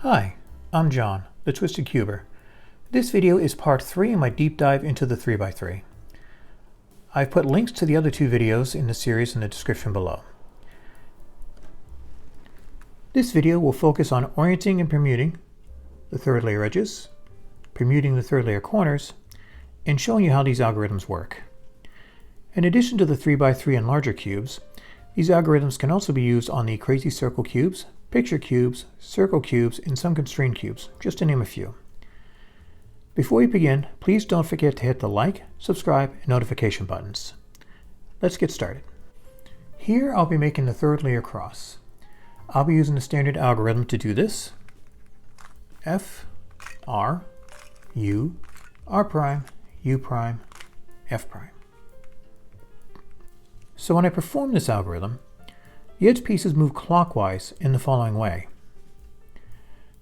Hi, I'm John, the Twisted Cuber. This video is part 3 in my deep dive into the 3x3. I've put links to the other 2 videos in the series in the description below. This video will focus on orienting and permuting the third layer edges, permuting the third layer corners, and showing you how these algorithms work. In addition to the 3x3 and larger cubes, these algorithms can also be used on the crazy circle cubes, picture cubes, circle cubes, and some constrained cubes, just to name a few. Before we begin, please don't forget to hit the like, subscribe, and notification buttons. Let's get started. Here I'll be making the third layer cross. I'll be using the standard algorithm to do this. F, R, U, R prime, U prime, F prime. So when I perform this algorithm, the edge pieces move clockwise in the following way.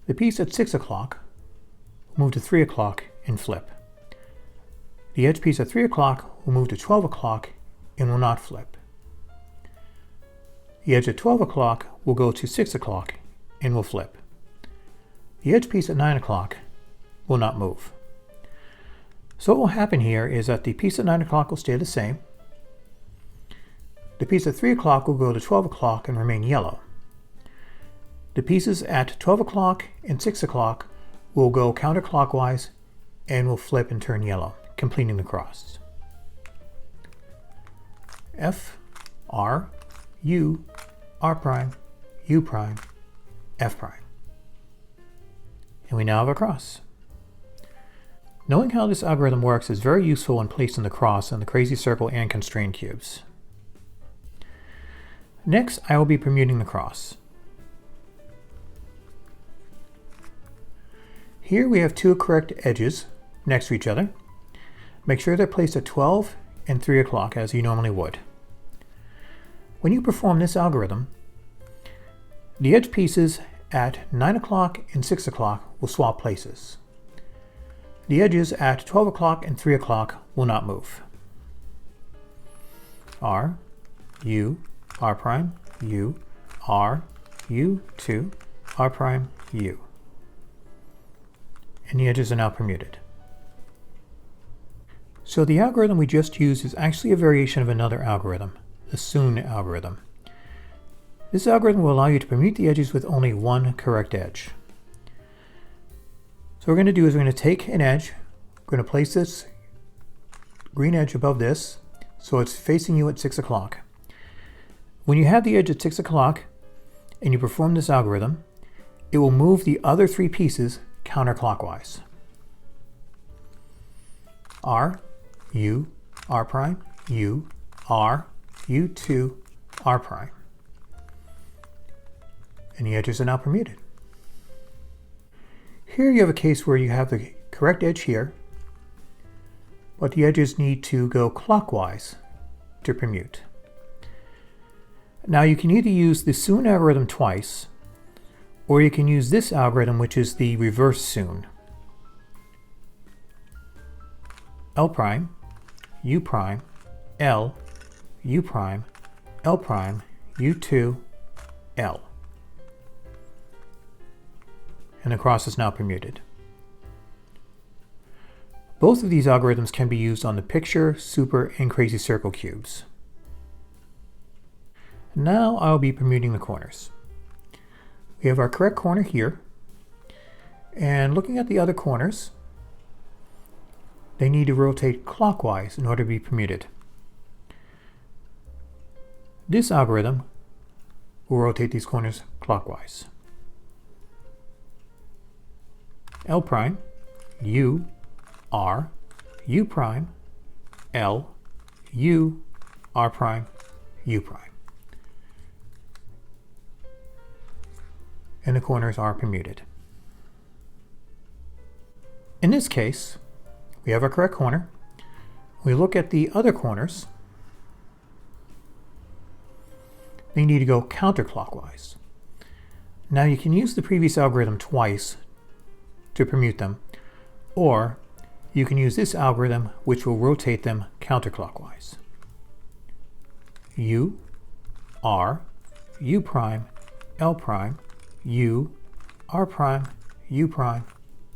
The piece at 6 o'clock will move to 3 o'clock and flip. The edge piece at 3 o'clock will move to 12 o'clock and will not flip. The edge at 12 o'clock will go to 6 o'clock and will flip. The edge piece at 9 o'clock will not move. So what will happen here is that the piece at 9 o'clock will stay the same. The piece at 3 o'clock will go to 12 o'clock and remain yellow. The pieces at 12 o'clock and 6 o'clock will go counterclockwise and will flip and turn yellow, completing the cross. F, R, U, R prime, U prime, F prime. And we now have a cross. Knowing how this algorithm works is very useful when placing the cross on the crazy circle and constrained cubes. Next, I will be permuting the cross. Here we have 2 correct edges next to each other. Make sure they're placed at 12 and 3 o'clock as you normally would. When you perform this algorithm, the edge pieces at 9 o'clock and 6 o'clock will swap places. The edges at 12 o'clock and 3 o'clock will not move. R, U, R prime, U, R, U, 2, R prime, U. And the edges are now permuted. So the algorithm we just used is actually a variation of another algorithm, the Sune algorithm. This algorithm will allow you to permute the edges with only one correct edge. So what we're going to do is we're going to take an edge, we're going to place this green edge above this so it's facing you at 6 o'clock. When you have the edge at 6 o'clock and you perform this algorithm, it will move the other 3 pieces counterclockwise. R, U, R prime, U, R, U2, R prime. And the edges are now permuted. Here you have a case where you have the correct edge here, but the edges need to go clockwise to permute. Now you can either use the Sune algorithm twice, or you can use this algorithm, which is the reverse Sune. L prime, U prime, L, U prime, L prime, U2, L. And the cross is now permuted. Both of these algorithms can be used on the picture, super, and crazy circle cubes. Now I'll be permuting the corners. We have our correct corner here, and looking at the other corners, they need to rotate clockwise in order to be permuted. This algorithm will rotate these corners clockwise. L prime, U, R, U prime, L, U, R prime, U prime. And the corners are permuted. In this case, we have our correct corner. We look at the other corners. They need to go counterclockwise. Now you can use the previous algorithm twice to permute them, or you can use this algorithm which will rotate them counterclockwise. U, R, U prime, L prime, U, R prime, U prime,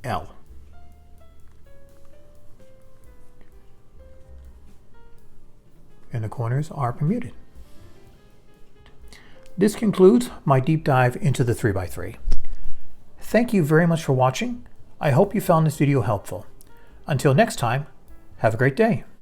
L. And the corners are permuted. This concludes my deep dive into the 3x3. Thank you very much for watching. I hope you found this video helpful. Until next time, have a great day.